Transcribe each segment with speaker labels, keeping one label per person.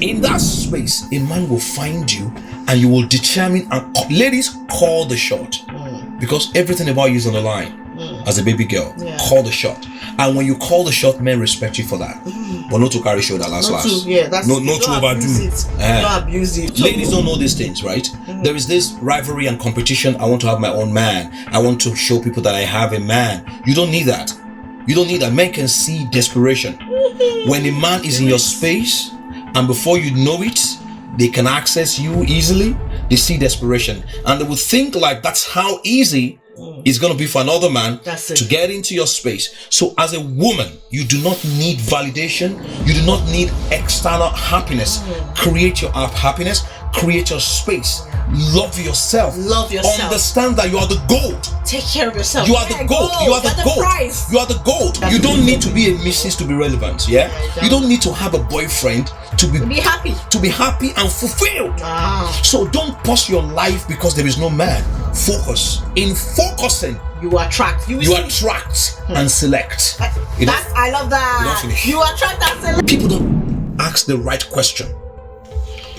Speaker 1: in that space, a man will find you and you will determine, and ladies, call the shot. Because everything about you is on the line. As a baby girl, call the shot. And when you call the shot, men respect you for that. But not to carry shoulder last. Not to overdo it.
Speaker 2: Not abuse it.
Speaker 1: Ladies don't know these things, right? There is this rivalry and competition. I want to have my own man. I want to show people that I have a man. You don't need that. You don't need that. Men can see desperation. When a man is in your space, and before you know it, they can access you easily. They see desperation, and they will think like that's how easy it's going to be for another man to get into your space. So as a woman, you do not need validation. You do not need external happiness. Create your happiness. Create your space. Love yourself. Understand that you are the gold.
Speaker 2: Take care of yourself.
Speaker 1: You are the gold. You are the gold. You are the gold. You don't need to be a missus to be relevant. Yeah. You don't need to have a boyfriend to be happy. To be happy and fulfilled. So don't pause your life because there is no man. Focus. In focusing,
Speaker 2: you attract. You
Speaker 1: attract and select.
Speaker 2: I love that. You attract and select.
Speaker 1: People don't ask the right question.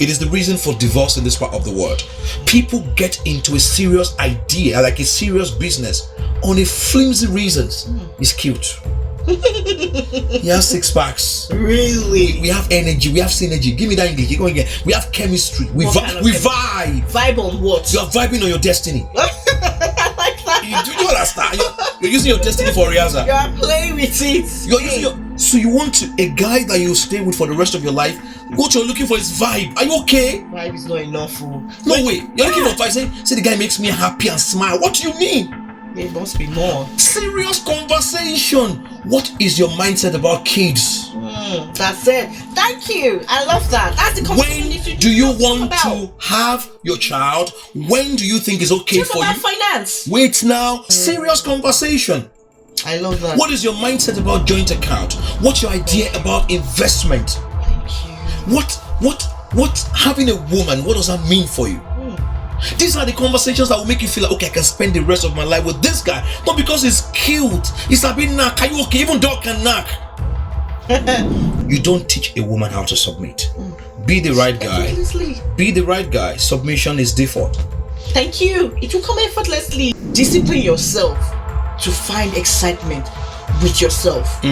Speaker 1: It is the reason for divorce in this part of the world. People get into a serious idea, like a serious business, on a flimsy reasons. He's cute. He has 6 packs.
Speaker 2: Really?
Speaker 1: We have energy. We have synergy. Give me that English. You're going again. We have chemistry. We vibe.
Speaker 2: Vibe on what?
Speaker 1: You are vibing on your destiny.
Speaker 2: I like that.
Speaker 1: Do you understand? You're using your destiny for rehearsal.
Speaker 2: You are playing with it.
Speaker 1: You're using so you want a guy that you stay with for the rest of your life. What you're looking for is vibe. Are you okay?
Speaker 2: Vibe is not enough.
Speaker 1: No way. You're looking for vibe. Say the guy makes me happy and smile. What do you mean?
Speaker 2: It must be more.
Speaker 1: Serious conversation. What is your mindset about kids?
Speaker 2: That's it. Thank you. I love that. That's the conversation.
Speaker 1: When do you want to have your child? When do you think is okay for you?
Speaker 2: Finance.
Speaker 1: Wait now. Serious conversation.
Speaker 2: I love that.
Speaker 1: What is your mindset about joint account? What's your idea about investment?
Speaker 2: Thank you.
Speaker 1: What having a woman, what does that mean for you? These are the conversations that will make you feel like, okay, I can spend the rest of my life with this guy. Not because he's cute. He's a bit knack. Are you okay? Even dog can knack. You don't teach a woman how to submit. Be the right guy. Be the right guy. Submission is default.
Speaker 2: Thank you. It will come effortlessly. Discipline yourself to find excitement with yourself.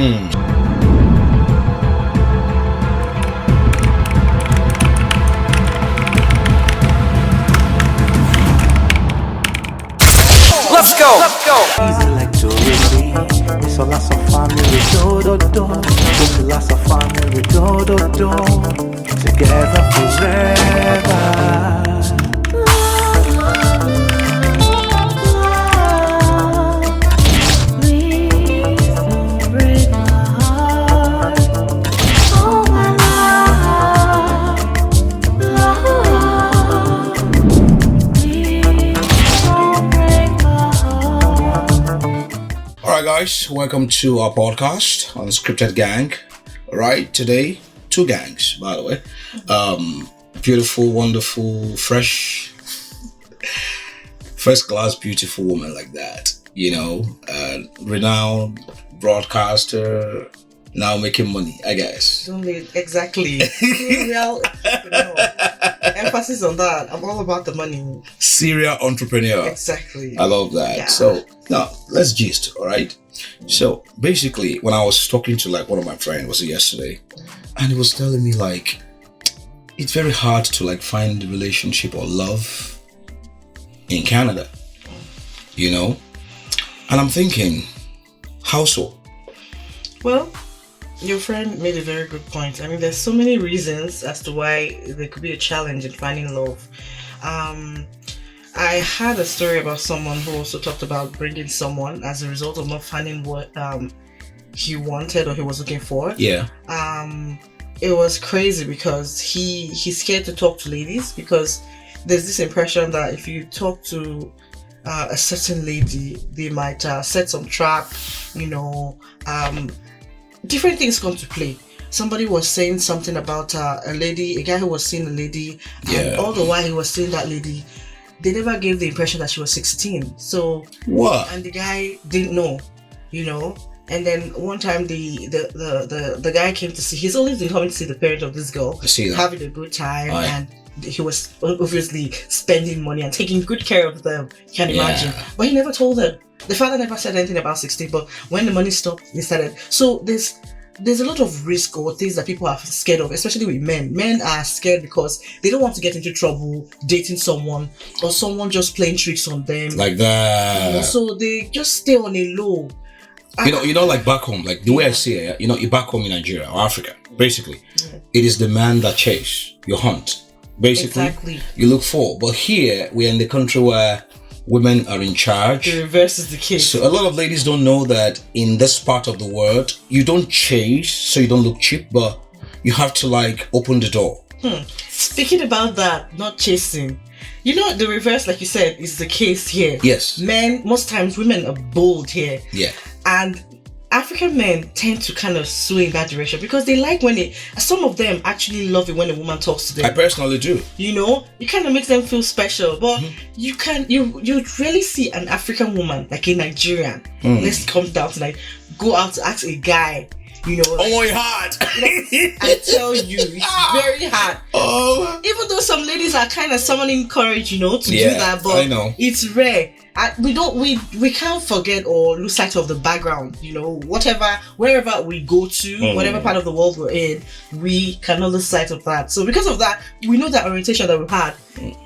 Speaker 3: Let's go. Easy like to it's a lot of family, it's a lot of family, together forever.
Speaker 1: Guys, welcome to our podcast, Unscripted Gang. Alright, today, 2 gangs, by the way. Beautiful, wonderful, fresh, first class, beautiful woman like that. You know, renowned broadcaster, now making money, I guess.
Speaker 2: Exactly. Serial entrepreneur. Emphasis on that. I'm all about the money.
Speaker 1: Serial entrepreneur.
Speaker 2: Exactly.
Speaker 1: I love that. Yeah. So now let's gist, all right? So basically, when I was talking to like one of my friends, was it yesterday, and he was telling me like it's very hard to like find a relationship or love in Canada, you know? And I'm thinking, how so?
Speaker 2: Well, your friend made a very good point. I mean, there's so many reasons as to why there could be a challenge in finding love. I had a story about someone who also talked about bringing someone as a result of not finding what he wanted or he was looking for.
Speaker 1: Yeah.
Speaker 2: It was crazy because he's scared to talk to ladies because there's this impression that if you talk to a certain lady, they might set some trap, you know, different things come to play. Somebody was saying something about a guy who was seeing a lady, and all the while he was seeing that lady, they never gave the impression that she was 16. So
Speaker 1: what?
Speaker 2: And the guy didn't know, you know, And then one time the guy came to see. He's always been coming to see the parent of this girl, having a good time, and he was obviously spending money and taking good care of them. You can imagine, but he never told them. The father never said anything about 16. But when the money stopped, he started. So there's a lot of risk or things that people are scared of, especially with men. Men are scared because they don't want to get into trouble dating someone or someone just playing tricks on them
Speaker 1: like that.
Speaker 2: So they just stay on a low.
Speaker 1: You know, like back home, like the way I see it, you know, you're back home in Nigeria or Africa, basically, it is the man that chase, you hunt. Basically, you look for. But here, we're in the country where women are in charge.
Speaker 2: The reverse is the case.
Speaker 1: So a lot of ladies don't know that in this part of the world, you don't chase, so you don't look cheap, but you have to like open the door.
Speaker 2: Speaking about that, not chasing. You know, the reverse, like you said, is the case here.
Speaker 1: Yes.
Speaker 2: Men, most times women are bold here.
Speaker 1: Yeah.
Speaker 2: And African men tend to kind of sway in that direction because they like when some of them actually love it when a woman talks to them.
Speaker 1: I personally do.
Speaker 2: You know, it kind of makes them feel special. But you rarely see an African woman, like a Nigerian. Let's come down to like go out to ask a guy. You know, like,
Speaker 1: oh my heart.
Speaker 2: I tell you, it's very hard.
Speaker 1: Oh,
Speaker 2: even though some ladies are kind of summoning courage, you know, to do that, but
Speaker 1: I know.
Speaker 2: It's rare. We can't forget or lose sight of the background. You know, wherever we go to, whatever part of the world we're in, we cannot lose sight of that. So because of that, we know that orientation that we've had.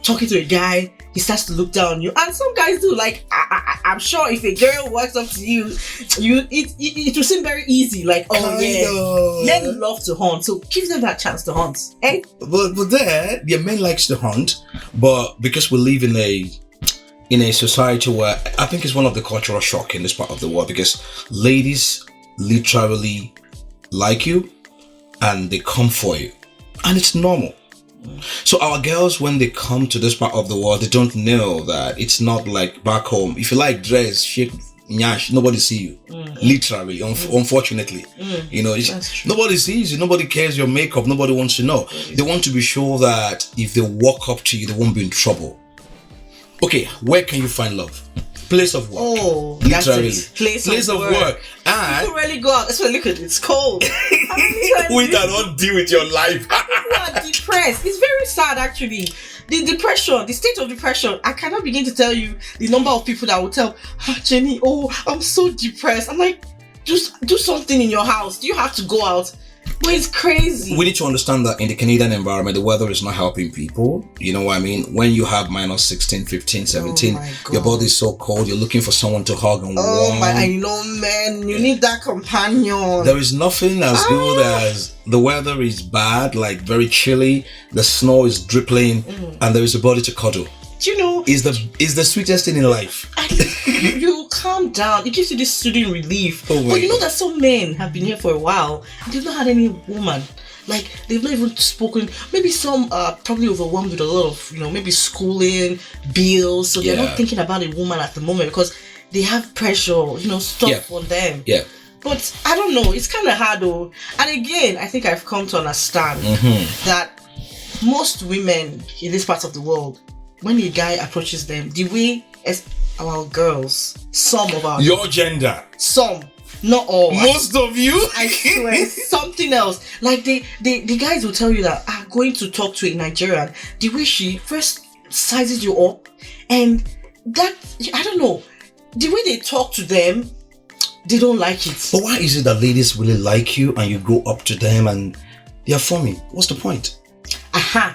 Speaker 2: Talking to a guy, he starts to look down on you, and some guys do. Like I'm sure if a girl walks up to you, it will seem very easy. Like men love to hunt, so give them that chance to hunt. Eh?
Speaker 1: But there, men likes to hunt, but because we live in a society where I think it's one of the cultural shock in this part of the world, because ladies literally like you and they come for you, and it's normal. So our girls, when they come to this part of the world, they don't know that it's not like back home. If you like dress, shake, nyash, nobody see you. Literally, unfortunately. You know, nobody sees you, nobody cares your makeup, nobody wants to know. They want to be sure that if they walk up to you, they won't be in trouble. Okay, where can you find love? Place of work.
Speaker 2: Oh,
Speaker 1: literally.
Speaker 2: That's it. Place of work.
Speaker 1: And
Speaker 2: people really go out. Especially look at it, it's cold.
Speaker 1: We cannot deal with your life.
Speaker 2: People are depressed. It's very sad, actually. The depression, the state of depression. I cannot begin to tell you the number of people that will tell, Jenny, I'm so depressed. I'm like, just do something in your house. Do you have to go out? But it's crazy.
Speaker 1: We need to understand that in the Canadian environment, the weather is not helping people. You know what I mean? When you have minus 16, 15, 17, your body's so cold, you're looking for someone to hug and warm.
Speaker 2: I know, man. You need that companion.
Speaker 1: There is nothing as good as the weather is bad, like very chilly, the snow is dripping, and there is a body to cuddle.
Speaker 2: Do you know?
Speaker 1: Is the sweetest thing in life.
Speaker 2: You calm down. It gives you this soothing relief. But you know that some men have been here for a while and they've not had any woman. Like, they've not even spoken. Maybe some are probably overwhelmed with a lot of, maybe schooling, bills. So they're not thinking about a woman at the moment because they have pressure, stuff on them.
Speaker 1: Yeah.
Speaker 2: But I don't know. It's kind of hard though. And again, I think I've come to understand that most women in this part of the world, when a guy approaches them, the way as our girls, some of our
Speaker 1: your gender,
Speaker 2: some, not all,
Speaker 1: most of you,
Speaker 2: I swear, something else. Like the guys will tell you that going to talk to a Nigerian, the way she first sizes you up, and that I don't know, the way they talk to them, they don't like it.
Speaker 1: But why is it that ladies really like you and you go up to them and they are forming? What's the point?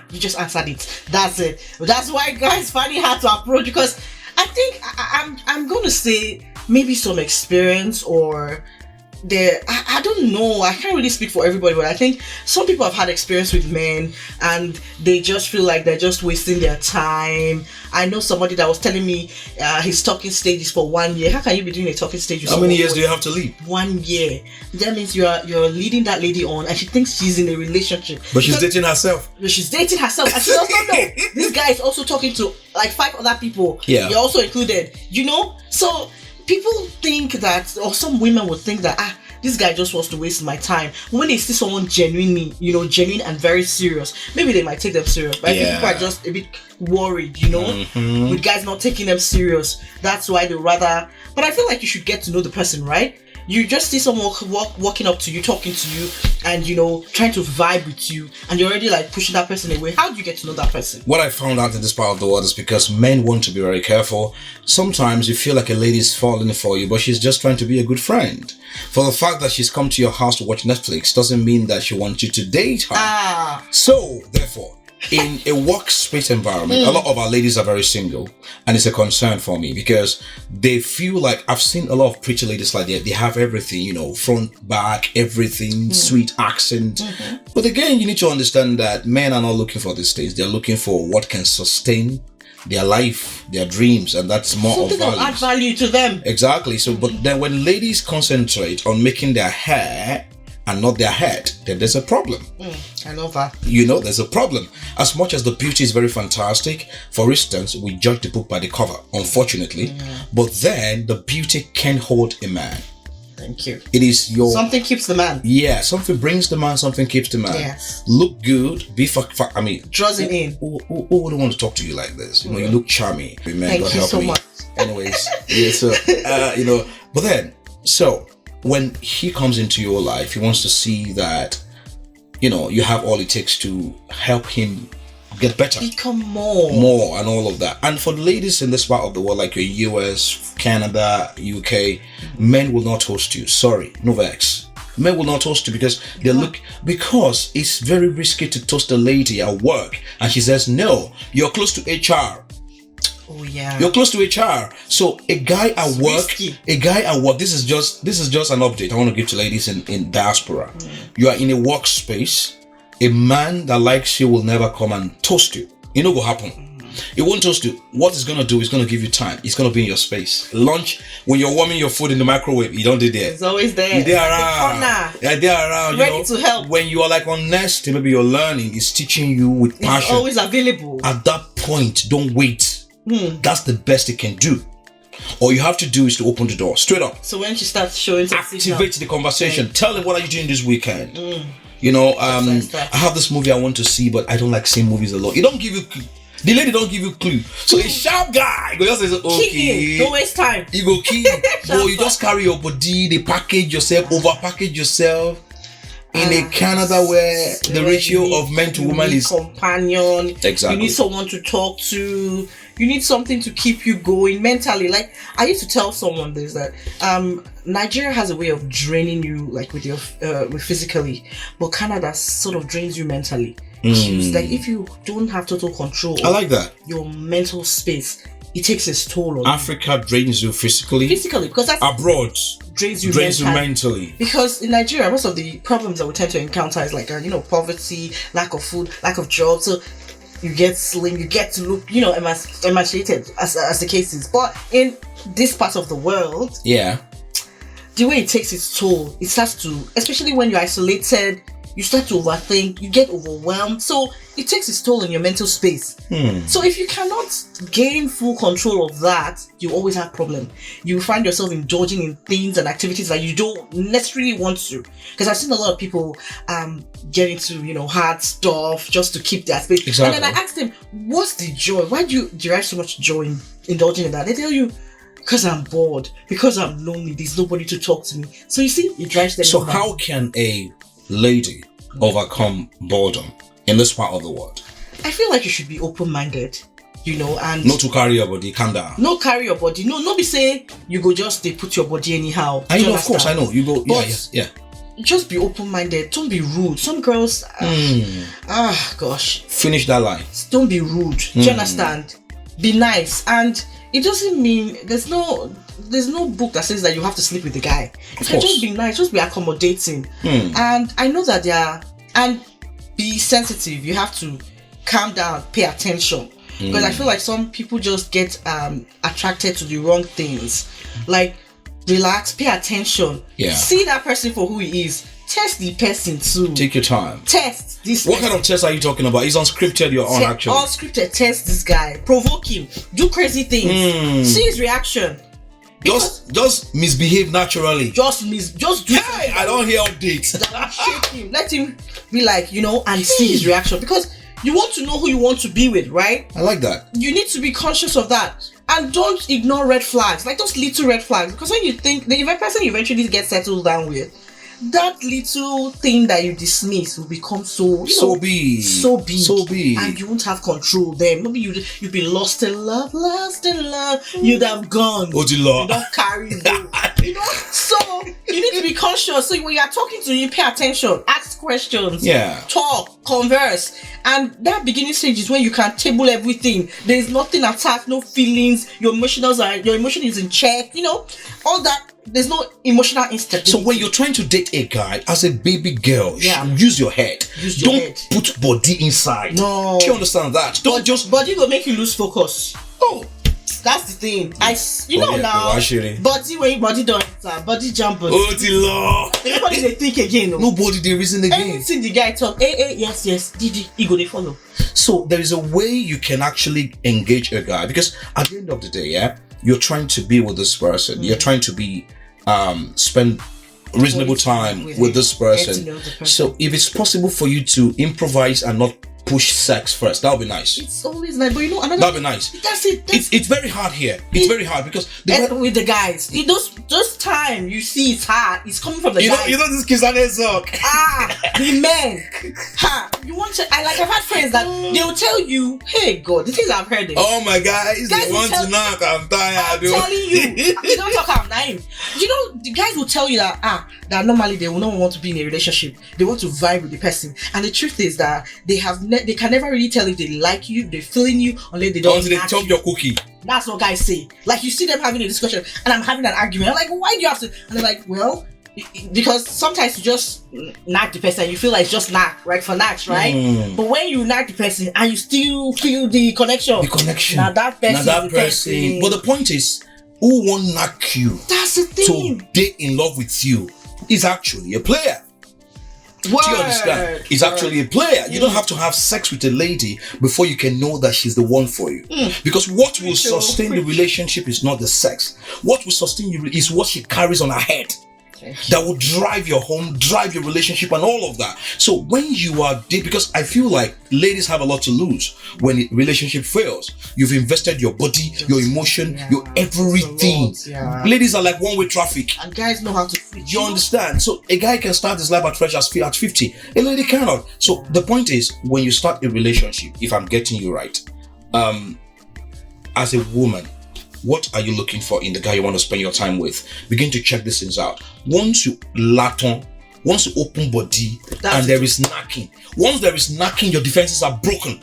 Speaker 2: You just answered it. That's it. That's why guys find it hard to approach, because I think I'm gonna say maybe some experience or I don't know. I can't really speak for everybody, but I think some people have had experience with men and they just feel like they're just wasting their time. I know somebody that was telling me his talking stage is for 1 year. How can you be doing a talking stage?
Speaker 1: How many years do you have to lead?
Speaker 2: 1 year. That means you're leading that lady on, and she thinks she's in a relationship.
Speaker 1: But she's dating herself.
Speaker 2: She's dating herself, and she does not know this guy is also talking to like 5 other people. Yeah, you're also included. So people think that, or some women would think that this guy just wants to waste my time. When they see someone genuine and very serious, maybe they might take them serious. But I think people are just a bit worried, with guys not taking them serious. That's why they rather. But I feel like you should get to know the person, right? you just see someone walking up to you, talking to you, and you know, trying to vibe with you, and you're already like pushing that person away. How do you get to know that person?
Speaker 1: What I found out in this part of the world is because men want to be very careful. Sometimes you feel like a lady's falling for you, but she's just trying to be a good friend. For the fact that she's come to your house to watch Netflix doesn't mean that she wants you to date her. So, therefore, in a workspace environment, a lot of our ladies are very single, and it's a concern for me because they feel like, I've seen a lot of pretty ladies like that. They have everything, you know, front, back, everything, sweet accent. But again, you need to understand that men are not looking for these things. They're looking for what can sustain their life, their dreams, and that's more
Speaker 2: Something
Speaker 1: of value.
Speaker 2: add value to them.
Speaker 1: Exactly. So, but then when ladies concentrate on making their hair and not their head, then there's a problem.
Speaker 2: I love that.
Speaker 1: You know, there's a problem. As much as the beauty is very fantastic, for instance, we judge the book by the cover, unfortunately, but then the beauty can hold a man.
Speaker 2: Thank you.
Speaker 1: It is your...
Speaker 2: Something keeps the man.
Speaker 1: Yeah, something brings the man, something keeps the man.
Speaker 2: Yes.
Speaker 1: Look good, be I mean...
Speaker 2: Draws him in.
Speaker 1: Who wouldn't want to talk to you like this? You know, you look charming. Man,
Speaker 2: Thank
Speaker 1: God
Speaker 2: you
Speaker 1: help
Speaker 2: so
Speaker 1: me.
Speaker 2: much.
Speaker 1: Anyways, yeah, so, you know, but then, so, when he comes into your life, he wants to see that, you know, you have all it takes to help him get better,
Speaker 2: become more
Speaker 1: and all of that. And for the ladies in this part of the world, like your US, Canada, UK, men will not host you. Sorry, no vex. Men will not toast you because they look, because it's very risky to toast a lady at work and she says no, you're close to HR.
Speaker 2: Oh yeah.
Speaker 1: You're close to HR. So a guy at work, this is just an update I want to give to ladies in diaspora. You are in a workspace. A man that likes you will never come and toast you. You know what will happen? It won't toast you. What it's gonna do is gonna give you time. It's gonna be in your space. Lunch, when you're warming your food in the microwave, you don't do there.
Speaker 2: It's always there.
Speaker 1: You're there around. Yeah, they're around.
Speaker 2: Ready to help.
Speaker 1: When you are like on nest, maybe you're learning, it's teaching you with passion.
Speaker 2: It's always available.
Speaker 1: At that point, don't wait. That's the best it can do. All you have to do is to open the door straight up.
Speaker 2: So when she starts showing some
Speaker 1: activate the conversation. Tell them, what are you doing this weekend? You know, I have this movie I want to see, but I don't like seeing movies alone. It don't give you clue. The lady don't give you clue. So a sharp guy go just say, okay,
Speaker 2: don't waste time.
Speaker 1: You go key. Or you just carry your body, they package yourself, over package yourself. In a Canada where the ratio of men to women is
Speaker 2: companion.
Speaker 1: Exactly.
Speaker 2: You need someone to talk to. You need something to keep you going mentally. Like I used to tell someone this, that Nigeria has a way of draining you, like with your with physically, but Canada sort of drains you mentally. Like if you don't have total control,
Speaker 1: I like that.
Speaker 2: Your mental space, it takes its toll on
Speaker 1: Africa drains you physically
Speaker 2: because that's
Speaker 1: abroad
Speaker 2: drains you
Speaker 1: mentally. Because
Speaker 2: in Nigeria, most of the problems that we tend to encounter is like poverty, lack of food, lack of jobs. So you get slim, you get to look, emaciated as the case is. But in this part of the world, the way it takes its toll, it starts to, especially when you're isolated, you start to overthink, you get overwhelmed. So it takes its toll on your mental space. So if you cannot gain full control of that, you always have problem. You find yourself indulging in things and activities that you don't necessarily want to. Because I've seen a lot of people get into, hard stuff just to keep their space.
Speaker 1: Exactly.
Speaker 2: And then I asked them, what's the joy? Why do you derive so much joy in indulging in that? They tell you, because I'm bored, because I'm lonely, there's nobody to talk to me. So you see, it drives them.
Speaker 1: So how can a lady overcome boredom in this part of the world?
Speaker 2: I feel like you should be open-minded, and
Speaker 1: not to carry your body, calm down.
Speaker 2: No carry your body. No be say you go just they put your body anyhow.
Speaker 1: I know, of course, I know. You go, yeah.
Speaker 2: Just be open-minded. Don't be rude. Some girls, gosh.
Speaker 1: Finish that line.
Speaker 2: Don't be rude. Do you understand? Be nice, and it doesn't mean there's no book that says that you have to sleep with the guy. You can just be nice, just be accommodating. And I know that and be sensitive. You have to calm down, pay attention. Because I feel like some people just get attracted to the wrong things. Like, relax, pay attention. See that person for who he is. Test the person too.
Speaker 1: Take your time.
Speaker 2: Test this.
Speaker 1: What kind of test are you talking about? It's unscripted, you're on actually.
Speaker 2: Unscripted, test this guy. Provoke him. Do crazy things. See his reaction.
Speaker 1: Just misbehave naturally.
Speaker 2: Just do.
Speaker 1: Hey, I don't hear updates.
Speaker 2: Shake him. Let him be like, and see his reaction. Because you want to know who you want to be with, right?
Speaker 1: I like that.
Speaker 2: You need to be conscious of that. And don't ignore red flags, like those little red flags. Because when you think the person you eventually get settled down with, that little thing that you dismiss will become so big, and you won't have control. Then maybe you'd be lost in love. You'd have gone. You don't carry So you need to be conscious. So when you are talking to him, pay attention, ask questions, talk, converse, and that beginning stage is when you can table everything. There is nothing attacked, no feelings. Your emotion is in check. All that. There's no emotional instability.
Speaker 1: So when you're trying to date a guy as a baby girl, use your head. Don't put body inside.
Speaker 2: No.
Speaker 1: Do you understand that?
Speaker 2: Body will make you lose focus.
Speaker 1: Oh,
Speaker 2: that's the thing. Now. Body when body don't body jump. Everybody they think again. No?
Speaker 1: Nobody they reason again.
Speaker 2: Anything the guy talk, yes, did he go they follow.
Speaker 1: So there is a way you can actually engage a guy, because at the end of the day, you're trying to be with this person. You're trying to be spend reasonable time with this person. So if it's possible for you to improvise and not push sex first, that would be nice.
Speaker 2: It's always nice, but that'd be nice. That's it.
Speaker 1: It's very hard here. It's very hard because
Speaker 2: with the guys, those time you see it's hard. It's coming from the guys.
Speaker 1: This Kizane Zok.
Speaker 2: The men. You want to? I've had friends that they will tell you, "Hey, God, the things I've heard."
Speaker 1: Oh my guys, they want to knock. I'm tired.
Speaker 2: I'm telling you, you don't talk. I'm dying. The guys will tell you that normally they will not want to be in a relationship. They want to vibe with the person, and the truth is that they can never really tell if they like you, they're feeling you, unless they don't.
Speaker 1: Until they chop your cookie.
Speaker 2: That's what guys say. Like you see them having a discussion, and I'm having an argument. I'm like, why do you have to? And they're like, well, because sometimes you just knock the person, you feel like it's just knock, right? For knocks, right? But when you knock the person and you still feel the connection. Now that person.
Speaker 1: But the point is, who won't knock you?
Speaker 2: That's the thing.
Speaker 1: To date in love with you is actually a player. Do you understand? It's actually a player. You don't have to have sex with a lady before you can know that she's the one for you. Because what will sustain the relationship is not the sex. What will sustain you is what she carries on her head. That will drive your home, drive your relationship, and all of that. So when you are dating, because I feel like ladies have a lot to lose when a relationship fails. You've invested your body, your emotion, your everything. Ladies are like one-way traffic,
Speaker 2: and guys know how to switch.
Speaker 1: You understand? So a guy can start his life at fresh at 50. A lady cannot. So the point is, when you start a relationship, if I'm getting you right, as a woman, what are you looking for in the guy you want to spend your time with? Begin to check these things out. Once you laton, once you open body, and there is knocking. Once there is knocking, your defenses are broken.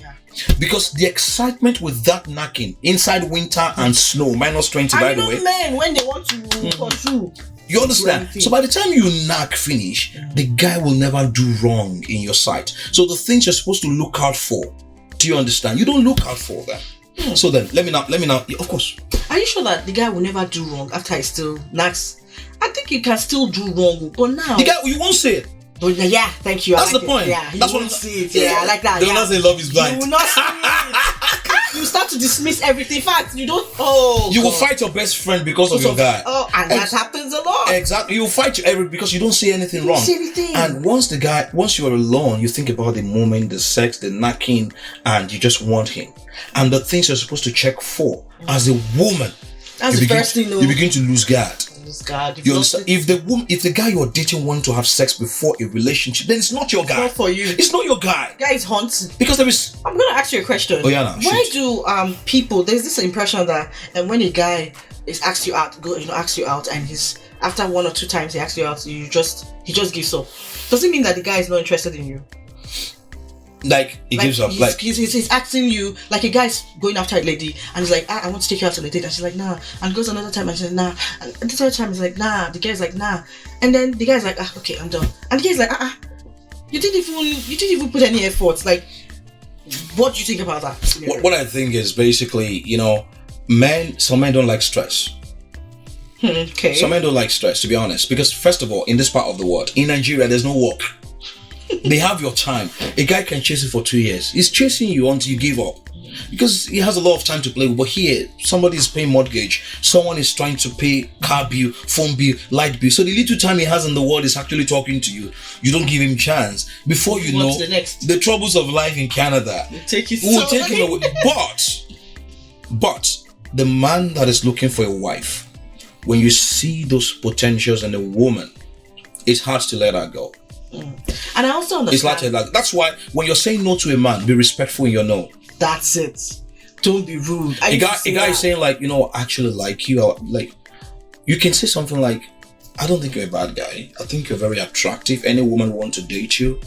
Speaker 1: Because the excitement with that knocking inside winter and snow, -20 by the way.
Speaker 2: Men when they want to pursue.
Speaker 1: You understand? So by the time you knock finish, the guy will never do wrong in your sight. So the things you're supposed to look out for, do you understand? You don't look out for them. So then, let me now. Of course.
Speaker 2: Are you sure that the guy will never do wrong after he still knocks? I think you can still do wrong, but now
Speaker 1: the guy, you won't say it.
Speaker 2: But yeah, thank you.
Speaker 1: That's the point.
Speaker 2: Yeah,
Speaker 1: that's what I'm
Speaker 2: saying. Yeah, I like that.
Speaker 1: They will not say love is blind.
Speaker 2: You will not say it. You start to dismiss everything. In fact, you don't.
Speaker 1: You will fight your best friend because of your guy.
Speaker 2: And that happens a lot.
Speaker 1: Exactly. You will fight because you don't say anything wrong.
Speaker 2: Say anything.
Speaker 1: And once you are alone, you think about the moment, the sex, the knocking, and you just want him. And the things you're supposed to check for as a woman.
Speaker 2: That's the first thing.
Speaker 1: You begin to lose guard.
Speaker 2: You
Speaker 1: understand? If the guy you're dating wants to have sex before a relationship, then it's not your guy.
Speaker 2: It's not for you.
Speaker 1: It's not your guy.
Speaker 2: Guy is haunted.
Speaker 1: Because there is.
Speaker 2: I'm gonna ask you a question.
Speaker 1: Oh yeah, no,
Speaker 2: why do people? There's this impression that when a guy asks you out, and he's after 1 or 2 times he asks you out, he just gives up. Does it mean that the guy is not interested in you?
Speaker 1: Like he gives up. Like
Speaker 2: he's asking you, like a guy's going after a lady and he's like, I want to take you out on a date, and she's like, nah, and goes another time and she's like, nah, and the third time he's like, nah, the guy's like, nah, and then the guy's like, okay, I'm done, and the guy's like, you didn't even put any effort. Like, what do you think about that?
Speaker 1: What I think is basically, some men don't like stress.
Speaker 2: Okay.
Speaker 1: Some men don't like stress, to be honest, because first of all, in this part of the world, in Nigeria, there's no work. They have your time. A guy can chase you for 2 years. He's chasing you until you give up, because he has a lot of time to play with. But here, somebody is paying mortgage, someone is trying to pay car bill, phone bill, light bill. So the little time he has in the world is actually talking to you. You don't give him chance. Before you know, the troubles of life in Canada will take him away. But the man that is looking for a wife, when you see those potentials in a woman, it's hard to let her go.
Speaker 2: And I also understand.
Speaker 1: It's hard to let her go. That's why when you're saying no to a man, be respectful in your no.
Speaker 2: That's it. Don't be rude.
Speaker 1: A guy is saying like, you know, I actually like you. Like, you can say something like, I don't think you're a bad guy. I think you're very attractive. Any woman want to date you.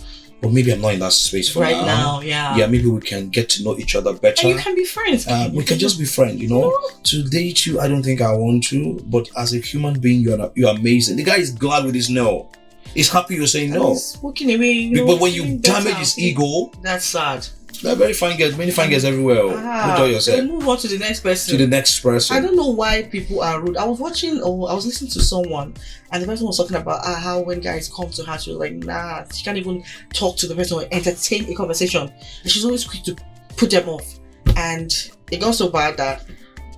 Speaker 1: But maybe I'm not in that space for
Speaker 2: right now. Yeah.
Speaker 1: Yeah, maybe we can get to know each other better.
Speaker 2: And you can be friends.
Speaker 1: We can just be friends, you know. To date you, I don't think I want to. But as a human being, you're amazing. The guy is glad with his no. He's happy you're saying no.
Speaker 2: He's walking away.
Speaker 1: But when you damage his ego,
Speaker 2: that's sad.
Speaker 1: There are very fine girls, many fine girls everywhere. Enjoy yourself.
Speaker 2: We'll move on to the next person.
Speaker 1: To the next person.
Speaker 2: I don't know why people are rude. I was listening to someone, and the person was talking about how when guys come to her, she was like, nah, she can't even talk to the person or entertain a conversation. And she's always quick to put them off. And it got so bad that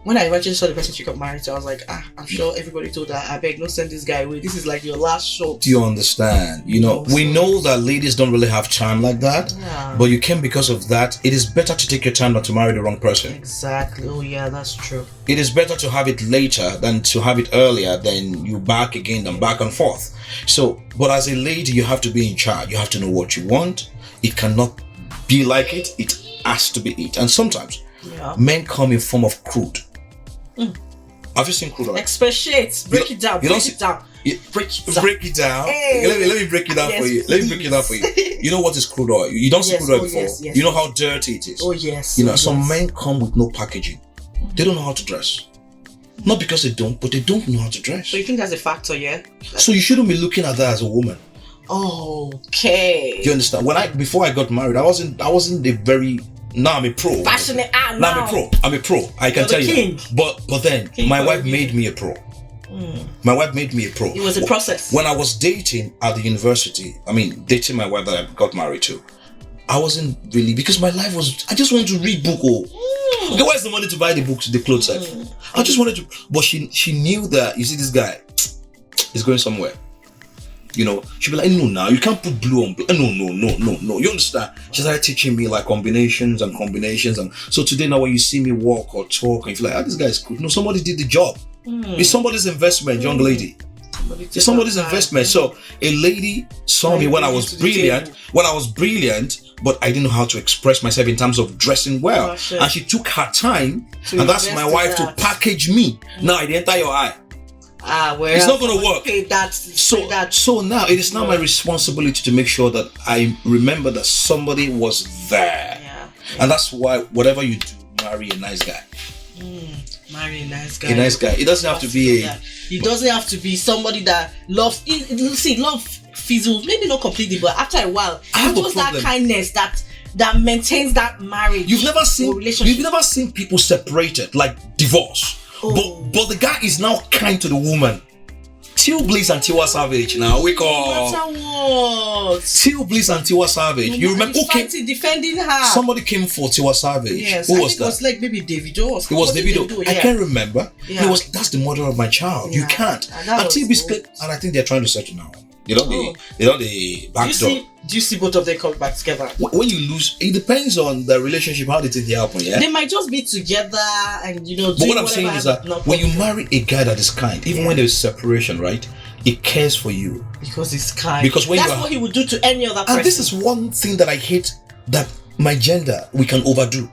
Speaker 2: when I eventually saw the person she got married to, I was like, I'm sure everybody told her, I beg, no, send this guy away. This is like your last shot.
Speaker 1: Do you understand? You know, we know that ladies don't really have time like that, but you can because of that. It is better to take your time not to marry the wrong person.
Speaker 2: Exactly. Oh yeah, that's true.
Speaker 1: It is better to have it later than to have it earlier, then you back again, then back and forth. So, but as a lady, you have to be in charge. You have to know what you want. It cannot be like it. It has to be it. And sometimes men come in form of crude. Have you seen crude oil?
Speaker 2: Expatiate. Break it down. Break it down.
Speaker 1: Break it down.
Speaker 2: Hey.
Speaker 1: Let me break it down for you. Let me break it down for you. You know what is crude oil? You don't see crude oil before.
Speaker 2: Yes.
Speaker 1: You know how dirty it is.
Speaker 2: Oh yes.
Speaker 1: You know, some men come with no packaging. They don't know how to dress. Not because they don't, but they don't know how to dress.
Speaker 2: So you think that's a factor, yeah?
Speaker 1: So you shouldn't be looking at that as a woman.
Speaker 2: Okay.
Speaker 1: You understand? Before I got married, I wasn't a very. Now I'm a pro.
Speaker 2: Passionate.
Speaker 1: Now I'm a pro. I can tell you. But then my wife made me a pro. My wife made me a pro.
Speaker 2: It was a process.
Speaker 1: When I was dating at the university, dating my wife that I got married to, I wasn't really, because my life was, I just wanted to read book. Okay, where's the money to buy the books, the clothes? I just wanted to, but she knew that, you see, this guy is going somewhere. You know, she'd be like, no, now you can't put blue on blue. No. You understand? She started teaching me like combinations. And so today now when you see me walk or talk and you feel like, this guy is good. No, somebody did the job. It's somebody's investment, young lady. It's somebody's investment. So a lady saw me when I was brilliant, but I didn't know how to express myself in terms of dressing well. And she took her time, and that's my wife to package me. Now it enter your eye. It's not going to work. So now it is now my responsibility to make sure that I remember that somebody was there. And that's why whatever you do, marry a nice guy.
Speaker 2: Marry a nice guy.
Speaker 1: A nice guy. It doesn't have to be
Speaker 2: It doesn't have to be somebody that loves. See, love fizzles. Maybe not completely, but after a while, just that kindness that maintains that marriage.
Speaker 1: You've never seen people separated, like divorce. But the guy is now kind to the woman. Till Bliss and Tiwa Savage now. Wake up.
Speaker 2: No matter what.
Speaker 1: Till Bliss and Tiwa Savage. You remember?
Speaker 2: Okay. Defending her.
Speaker 1: Somebody came for Tiwa Savage.
Speaker 2: Yes.
Speaker 1: Who was that?
Speaker 2: It was like maybe Davido.
Speaker 1: It was Davido. I can't remember. Yeah. That's the mother of my child. You can't. And Till Bliss, and I think they're trying to settle now. The backdoor.
Speaker 2: Do you see both of them come back together?
Speaker 1: When you lose, it depends on the relationship, how they take the happen, yeah?
Speaker 2: They might just be together and,
Speaker 1: But what I'm saying is that when you marry a guy that is kind, even when there's separation, right? It cares for you.
Speaker 2: Because he's kind.
Speaker 1: Because
Speaker 2: that's what he would do to any other person.
Speaker 1: And this is one thing that I hate that my gender, we can overdo.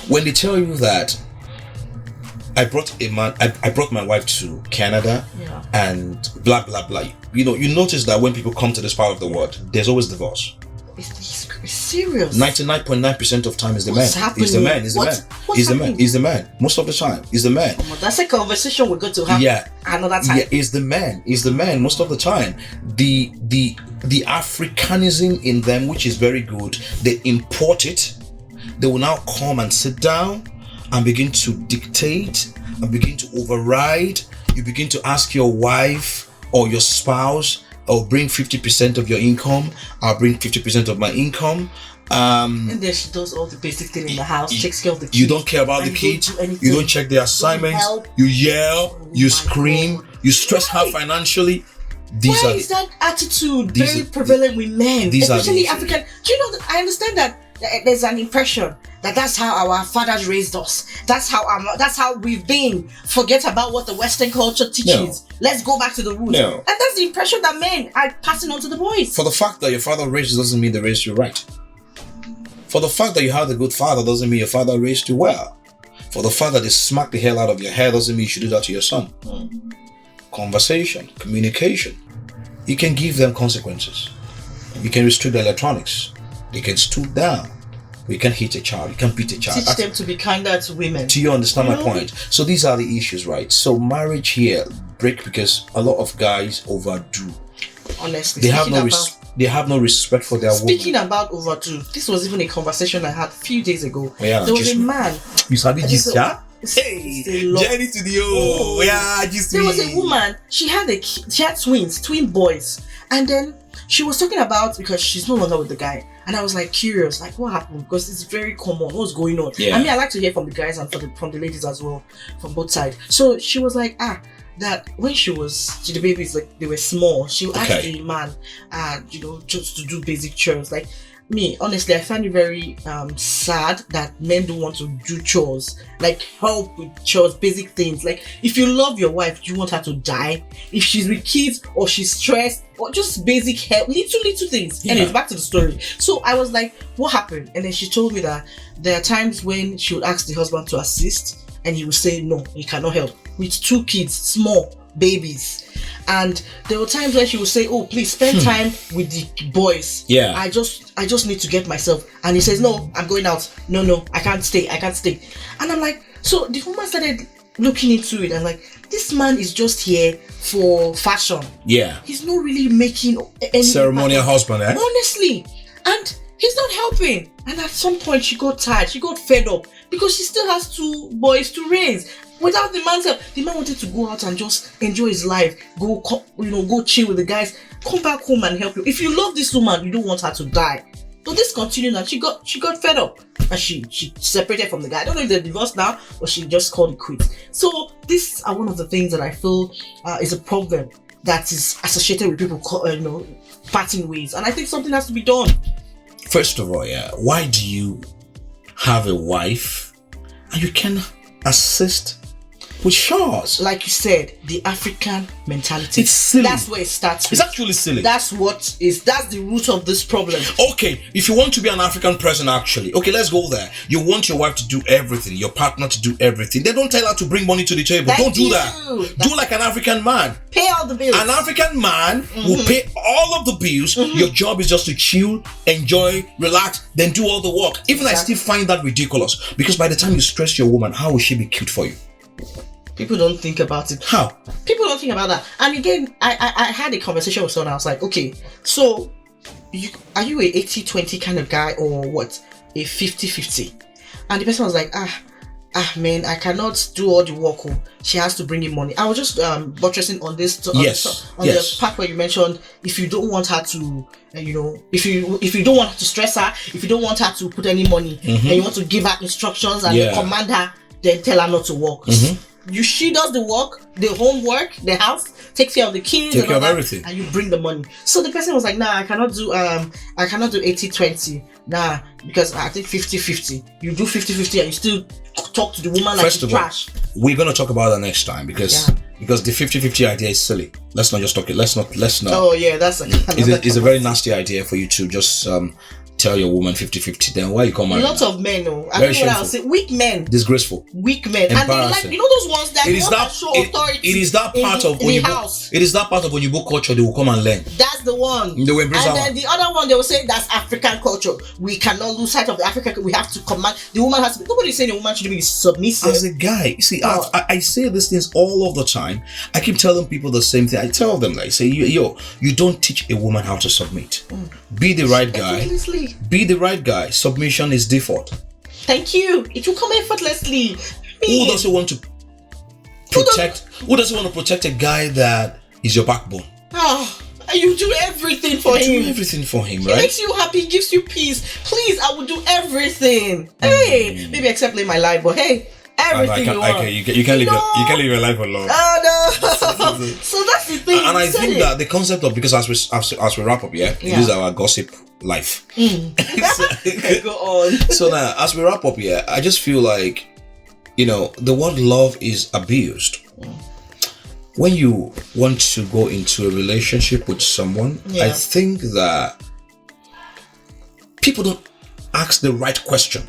Speaker 1: When they tell you that I brought my wife to Canada and blah blah blah. You notice that when people come to this part of the world, there's always divorce.
Speaker 2: It's serious.
Speaker 1: 99.9% of time is the man.
Speaker 2: Happening?
Speaker 1: He's the man. He's the man. Most of the time, he's the man.
Speaker 2: That's a conversation we're going to have another time.
Speaker 1: Yeah, he's the man. He's the man most of the time. The Africanism in them, which is very good, they import it. They will now come and sit down and begin to dictate and begin to override. You begin to ask your wife or your spouse, "I'll bring 50% of your income. I'll bring 50% of my income."
Speaker 2: And then she does all the basic thing in the house, takes care of the kids.
Speaker 1: You don't care about the kids. You don't check their assignments. You yell. You scream. You stress her financially.
Speaker 2: Why is that attitude very prevalent with men, especially African? Do you know that I understand that there's an impression that that's how our fathers raised us. That's how we've been. Forget about what the Western culture teaches.
Speaker 1: No.
Speaker 2: Let's go back to the roots.
Speaker 1: No.
Speaker 2: And that's the impression that men are passing on to the boys.
Speaker 1: For the fact that your father raised you doesn't mean they raised you right. For the fact that you had a good father doesn't mean your father raised you well. For the fact that they smack the hell out of your hair doesn't mean you should do that to your son. Conversation, communication. You can give them consequences. You can restrict the electronics. They can stoop down. You can hit a child. You can beat a child.
Speaker 2: Teach them to be kinder to women.
Speaker 1: Do you understand my point? So these are the issues, right? So marriage here break because a lot of guys overdo.
Speaker 2: Honestly,
Speaker 1: They have no respect for their woman.
Speaker 2: Speaking about overdo, this was even a conversation I had a few days ago.
Speaker 1: Yeah,
Speaker 2: there was a man.
Speaker 1: You sabi this, yeah?
Speaker 2: Hey,
Speaker 1: Jenny to the yeah, just
Speaker 2: there was a woman. She had twin boys, and then she was talking about because she's no longer with the guy, and I was like curious, like what happened, because it's very common. What's going on?
Speaker 1: Yeah.
Speaker 2: I mean, I like to hear from the guys and from the ladies as well, from both sides. So she was like, that when the babies, like they were small, she would ask the man, just to do basic chores. Like me, honestly, I find it very sad that men don't want to do chores, like help with chores, basic things. Like if you love your wife, do you want her to die? If she's with kids or she's stressed, or just basic help, little things.
Speaker 1: Yeah.
Speaker 2: Anyways, back to the story. So I was like, what happened? And then she told me that there are times when she would ask the husband to assist, and he would say no, he cannot help with 2 kids, small babies. And there were times when she would say, oh, please spend time with the boys.
Speaker 1: Yeah.
Speaker 2: I just need to get myself. And he says, no, I'm going out. No, I can't stay. And I'm like, so the woman started looking into it and like, this man is just here for fashion.
Speaker 1: Yeah.
Speaker 2: He's not really making any
Speaker 1: ceremonial husband, eh?
Speaker 2: honestly. And he's not helping. And at some point she got tired, she got fed up because she still has 2 boys to raise. Without the man's help, the man wanted to go out and just enjoy his life, go chill with the guys, come back home and help you. If you love this woman, you don't want her to die. So this continued and she got fed up and she separated from the guy. I don't know if they're divorced now or she just called it quits. So these are one of the things that I feel is a problem that is associated with people parting ways, and I think something has to be done.
Speaker 1: First of all, why do you have a wife and you can assist with chores?
Speaker 2: Like you said, the African mentality.
Speaker 1: It's silly.
Speaker 2: That's where it starts.
Speaker 1: It's actually silly.
Speaker 2: That's the root of this problem.
Speaker 1: Okay, if you want to be an African person, actually, okay, let's go there. You want your wife to do everything, your partner to do everything. Then don't tell her to bring money to the table. Don't do that. Do like an African man.
Speaker 2: Pay all the bills.
Speaker 1: An African man will pay all of the bills. Your job is just to chill, enjoy, relax, then do all the work. Even I still find that ridiculous, because by the time you stress your woman, how will she be cute for you?
Speaker 2: People don't think about it.
Speaker 1: How?
Speaker 2: People don't think about that. And again, I had a conversation with someone. I was like, okay, so are you a 80-20 kind of guy or what? A 50-50? And the person was like, man, I cannot do all the work. She has to bring in money. I was just buttressing on this the part where you mentioned if you don't want her to if you don't want her to stress her, if you don't want her to put any money, and you want to give her instructions and command her, then tell her not to work. She does the work, the homework, the house, takes care of the kids,
Speaker 1: take care of everything,
Speaker 2: and you bring the money. So the person was like, nah, I cannot do 80-20. Nah, because I think 50-50. You do 50-50 and you still talk to the woman like she's trash.
Speaker 1: We're gonna talk about that next time because the 50-50 idea is silly. Let's not just talk it. Let's not.
Speaker 2: Oh yeah, that's
Speaker 1: it's a very nasty idea for you to just tell your woman 50-50. Then why you come marry?
Speaker 2: Lots of men, I think what I'll say, weak men,
Speaker 1: disgraceful,
Speaker 2: weak men, and they like those ones that show authority.
Speaker 1: It is that part of when you house. It is that part of when you book culture. They will come and learn.
Speaker 2: That's the one.
Speaker 1: They will embrace
Speaker 2: and then the other one, they will say that's African culture. We cannot lose sight of the African. We have to command. The woman has to. Nobody's saying a woman should be submissive.
Speaker 1: As a guy, you see, I say these things all of the time. I keep telling people the same thing. I tell them, like, say, you don't teach a woman how to submit. Be the right guy. Be the right guy. Submission is default.
Speaker 2: Thank you. It will come effortlessly.
Speaker 1: Who doesn't want to protect? Who doesn't want to protect a guy that is your backbone?
Speaker 2: You do everything for him.
Speaker 1: Do everything for him,
Speaker 2: right? He makes you happy, gives you peace. Please, I will do everything. Hey, maybe except live my life, but hey, everything you want.
Speaker 1: You can't live your life alone.
Speaker 2: Oh no. So that's the thing.
Speaker 1: And I think that the concept of, because as we wrap up, this is our gossip life.
Speaker 2: Go on.
Speaker 1: So now, as we wrap up here, I just feel like, the word love is abused. When you want to go into a relationship with someone, I think that people don't ask the right question.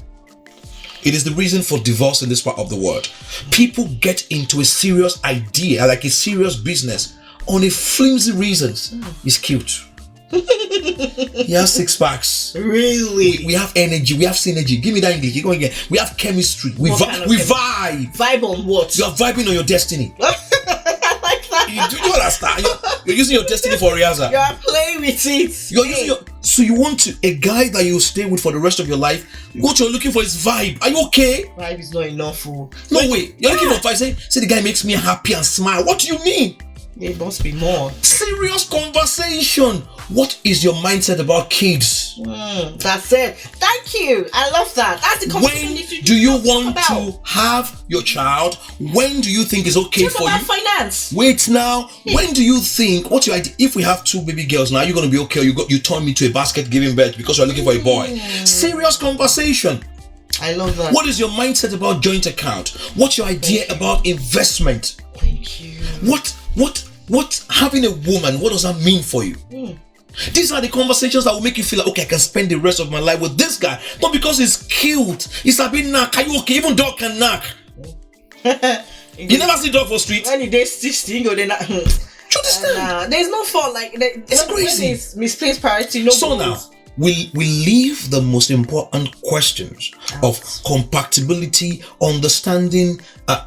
Speaker 1: It is the reason for divorce in this part of the world. People get into a serious idea, like a serious business, on a flimsy reasons. He's cute. He has 6 packs.
Speaker 2: Really?
Speaker 1: We have energy. We have synergy. Give me that English. You go again. We have chemistry. We vibe.
Speaker 2: Vibe on what?
Speaker 1: You are vibing on your destiny.
Speaker 2: I like that.
Speaker 1: Do you understand? You're using your destiny for rehearsal.
Speaker 2: You are playing with it.
Speaker 1: You're using so you want a guy that you'll stay with for the rest of your life. What you're looking for is vibe. Are you okay?
Speaker 2: Vibe is not enough.
Speaker 1: No way. You're looking for vibe. Say the guy makes me happy and smile. What do you mean?
Speaker 2: There must be more.
Speaker 1: Serious conversation. What is your mindset about kids?
Speaker 2: That's it. Thank you. I love that. That's the conversation.
Speaker 1: When do you want to have your child? When do you think is okay
Speaker 2: Talk
Speaker 1: for
Speaker 2: about
Speaker 1: you?
Speaker 2: finance.
Speaker 1: Wait now. When do you think? What's your idea? If we have 2 baby girls now, you're gonna be okay. You turn me to a basket giving birth because you're looking for a boy. Serious conversation.
Speaker 2: I love that.
Speaker 1: What is your mindset about joint account? What's your idea about investment?
Speaker 2: Thank you.
Speaker 1: What having a woman, what does that mean for you? These are the conversations that will make you feel like, okay, I can spend the rest of my life with this guy. Not because he's cute. He's a bit knack. Are you okay? Even dog can knack. You never see dog for street.
Speaker 2: When you date 16, go then. There's no fault. Like
Speaker 1: it's crazy.
Speaker 2: It's misplaced priority. No.
Speaker 1: So now we leave the most important questions of compatibility, understanding.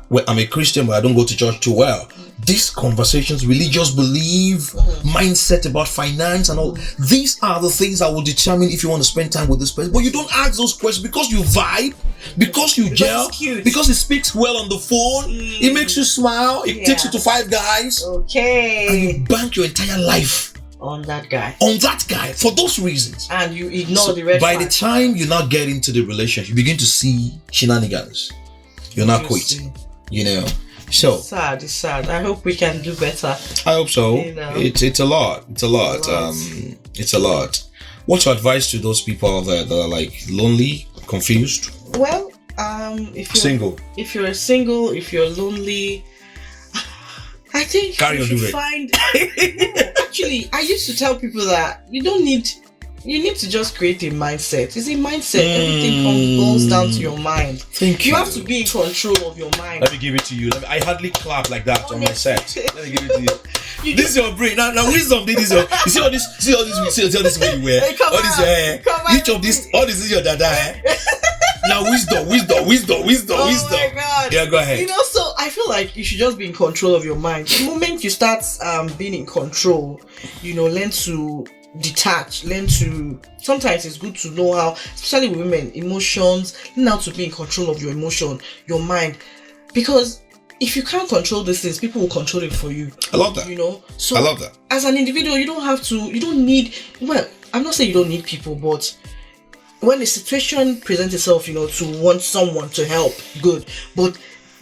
Speaker 1: Well, I'm a Christian, but I don't go to church too well. These conversations, religious belief, mindset about finance and all, these are the things that will determine if you want to spend time with this person. But you don't ask those questions because you vibe, because you gel, because it speaks well on the phone, it makes you smile, it takes you to 5 guys.
Speaker 2: Okay.
Speaker 1: And you bank your entire life
Speaker 2: on that guy.
Speaker 1: For those reasons.
Speaker 2: And you ignore the red
Speaker 1: By
Speaker 2: flag.
Speaker 1: the time you now get into the relationship, you begin to see shenanigans. You're not quit. So
Speaker 2: it's sad. I hope we can do better.
Speaker 1: I hope so. It's a lot. It's a lot. What's your advice to those people out there that are like lonely, confused?
Speaker 2: Well, if you're
Speaker 1: single,
Speaker 2: if you're lonely, I think you should find. Actually, I used to tell people that you need to just create a mindset. It's a mindset. Everything boils down to your mind.
Speaker 1: Thank you.
Speaker 2: You have to be in control of your mind.
Speaker 1: Let me give it to you. I hardly clap like that on my set. Let me give it to you. This is your brain. Now wisdom. This is your. You see all this. See all this way you wear. All this your hair. Each of this. All this is your dada hair. Now wisdom.
Speaker 2: Oh my God.
Speaker 1: Yeah, go ahead.
Speaker 2: So I feel like you should just be in control of your mind. The moment you start being in control, learn to detach, sometimes it's good to know how, especially women, emotions, learn how to be in control of your emotion, your mind, because if you can't control these things, people will control it for you.
Speaker 1: I love that.
Speaker 2: So
Speaker 1: I love that.
Speaker 2: As an individual, you don't need, well, I'm not saying you don't need people, but when a situation presents itself, to want someone to help, good, but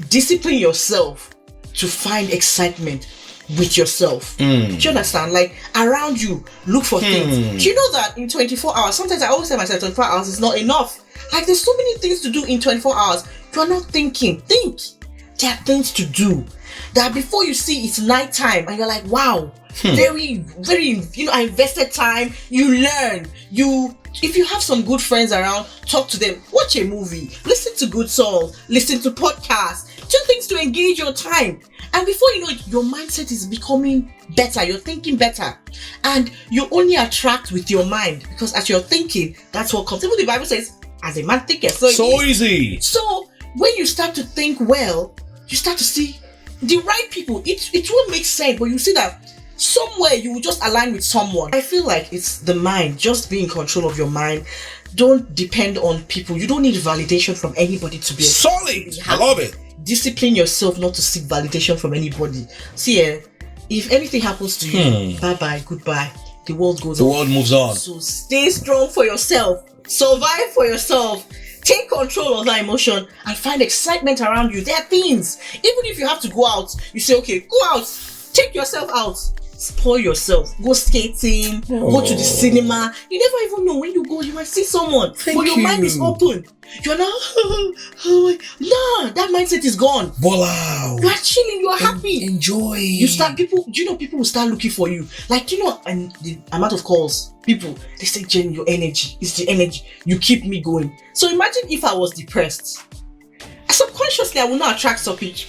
Speaker 2: discipline yourself to find excitement with yourself. Do you understand? Like around you, look for things. Do you know that in 24 hours, sometimes I always tell myself 24 hours is not enough. Like there's so many things to do in 24 hours. You are not thinking. Think. There are things to do that before you see it's night time and you're like, wow, very, very, I invested time. You learn. If you have some good friends around, talk to them, watch a movie, listen to good songs, listen to podcasts, do things to engage your time. And before you know it, your mindset is becoming better. You're thinking better. And you only attract with your mind, because as you're thinking, that's what comes. Even the Bible says, as a man thinketh, so
Speaker 1: easy.
Speaker 2: So when you start to think well, you start to see the right people. It won't make sense, but you see that somewhere you will just align with someone. I feel like it's the mind. Just be in control of your mind. Don't depend on people. You don't need validation from anybody to be
Speaker 1: solid. I love it.
Speaker 2: Discipline yourself not to seek validation from anybody. See, if anything happens to you, bye-bye, goodbye. The world goes on.
Speaker 1: The world moves on.
Speaker 2: So stay strong for yourself. Survive for yourself. Take control of that emotion and find excitement around you. There are things. Even if you have to go out, you say, okay, go out. Take yourself out. spoil yourself. Go skating, go to the cinema. You never even know when you go, you might see someone. But your mind is open. You're not, nah, that mindset is gone.
Speaker 1: Wow.
Speaker 2: You are chilling, you are happy.
Speaker 1: Enjoy.
Speaker 2: You start, people will start looking for you. Like, and the amount of calls, people, they say, Jen, your energy, it's the energy. You keep me going. So imagine if I was depressed. Subconsciously, I will not attract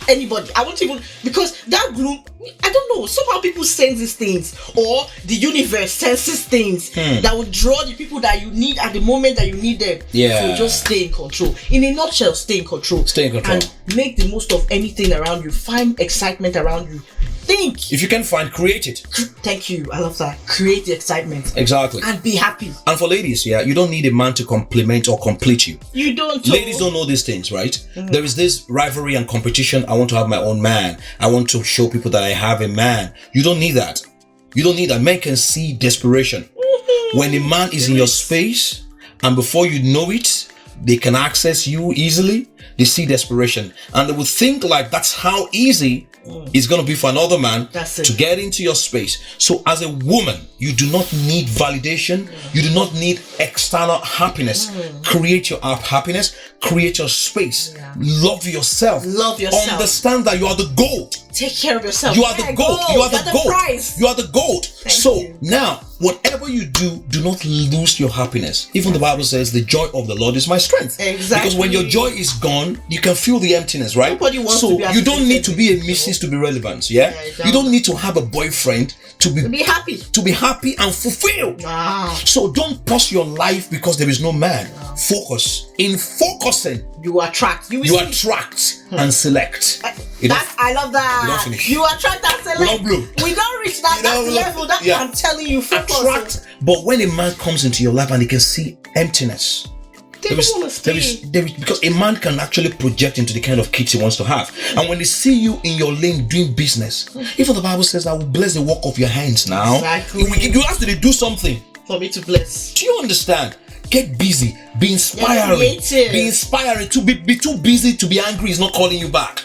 Speaker 2: anybody. I won't even, because that gloom, I don't know, somehow people sense these things, or the universe senses things that will draw the people that you need at the moment that you need them.
Speaker 1: Yeah.
Speaker 2: So just stay in control. In a nutshell, stay in control.
Speaker 1: Stay in control.
Speaker 2: And make the most of anything around you. Find excitement around you. Think.
Speaker 1: If you can find, create it.
Speaker 2: Thank you. I love that. Create the excitement.
Speaker 1: Exactly.
Speaker 2: And be happy.
Speaker 1: And for ladies, you don't need a man to compliment or complete you.
Speaker 2: You don't.
Speaker 1: Ladies don't know these things, right? There is this rivalry and competition. I want to have my own man. I want to show people that I have a man. You don't need that. You don't need that. Men can see desperation. When a man is in your space, and before you know it, they can access you easily. They see desperation, and they will think like that's how easy it's going to be for another man to get into your space. So as a woman, you do not need validation. You do not need external happiness. Create your happiness. Create your space. Love yourself. Understand that you are the gold.
Speaker 2: Take care of yourself.
Speaker 1: You are the gold. You are the gold.
Speaker 2: Prize.
Speaker 1: You are the gold. So now, whatever you do not lose your happiness. Even the Bible says the joy of the Lord is my strength.
Speaker 2: Exactly.
Speaker 1: Because when your joy is gone, you can feel the emptiness, right?
Speaker 2: Nobody wants
Speaker 1: so
Speaker 2: to be
Speaker 1: you don't need to be a missus to be relevant, yeah? You don't need to have a boyfriend to be happy. To be happy and fulfilled. So don't pause your life because there is no man. Focus. In focusing,
Speaker 2: you attract. You attract
Speaker 1: and select.
Speaker 2: I love that.
Speaker 1: We don't finish.
Speaker 2: You attract and select.
Speaker 1: We don't bloom.
Speaker 2: We don't reach that. That's the level. I'm telling you. Focus.
Speaker 1: Attract. But when a man comes into your life and he can see emptiness, because a man can actually project into the kind of kids he wants to have. And when they see you in your lane doing business, even the Bible says I will bless the work of your hands now.
Speaker 2: Exactly.
Speaker 1: You have to do something
Speaker 2: for me to bless.
Speaker 1: Do you understand? Get busy. Be inspiring. Be inspiring. To be too busy to be angry is not calling you back.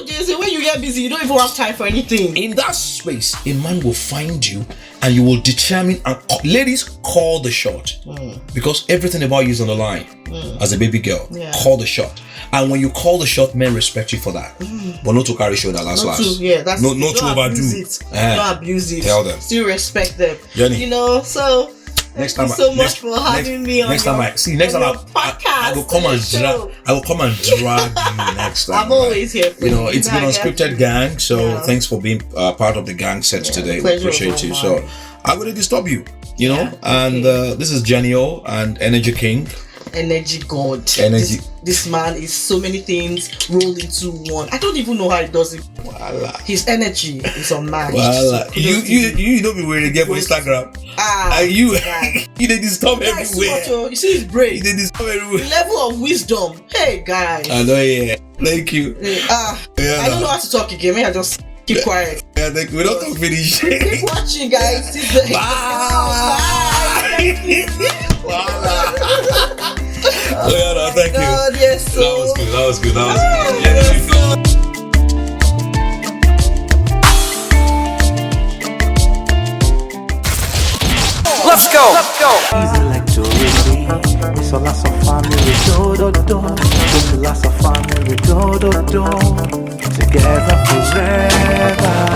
Speaker 2: There's a way you get busy, you don't even have time for anything.
Speaker 1: In that space, a man will find you and you will determine, and ladies, call the shot. Because everything about you is on the line. As a baby girl, call the shot. And when you call the shot, men respect you for that. But not to carry shoulder last.
Speaker 2: Not to overdo. Don't abuse it.
Speaker 1: Tell them.
Speaker 2: Still respect them.
Speaker 1: Jenny.
Speaker 2: So
Speaker 1: Next
Speaker 2: Thank
Speaker 1: time,
Speaker 2: you so much for having me on
Speaker 1: podcast. I will come and drag you next time.
Speaker 2: I'm always here for you.
Speaker 1: It's been Unscripted gang, so thanks for being part of the gang set today. We appreciate you. So I'm going to disturb you, and this is Jenny O and Energy King.
Speaker 2: Energy God.
Speaker 1: Energy.
Speaker 2: This man is so many things rolled into one. I don't even know how he does it.
Speaker 1: Voila.
Speaker 2: His energy is unmatched.
Speaker 1: Voila. So you don't be wearing again for Instagram. You they disturb everywhere.
Speaker 2: You see his brain.
Speaker 1: They disturb everywhere.
Speaker 2: Level of wisdom. Hey guys.
Speaker 1: I know. Thank you.
Speaker 2: I don't know how to talk again. Maybe I just keep quiet.
Speaker 1: Thank you. We don't talk finish.
Speaker 2: Keep watching, guys.
Speaker 1: Bye. Thank you.
Speaker 2: Yes, so
Speaker 1: That was good.
Speaker 3: Let's go. Easy like to receive. It's a lots of family. It's a lots of family. Together forever.